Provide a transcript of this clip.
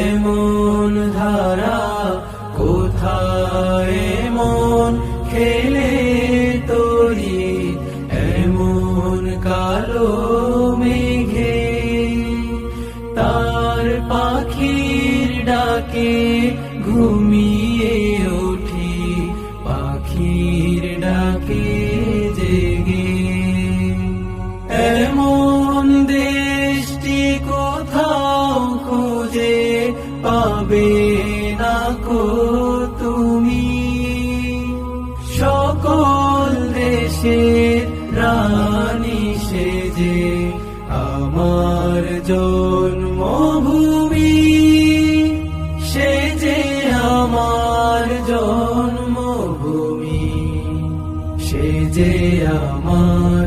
এমন ধারা কোথায় এমন খেলে তোরি এমন কালো মেঘে তার পাখির ডাকে ঘুমিয়ে উঠি পাখির ডাকে জেগে এমন দেশটি কোথাও খুঁজে পাবে না কো তুমি সকল দেশের রানী সেজে আমার জন্মভূমি সেজে আমার জন্মভূমি সেজে আমার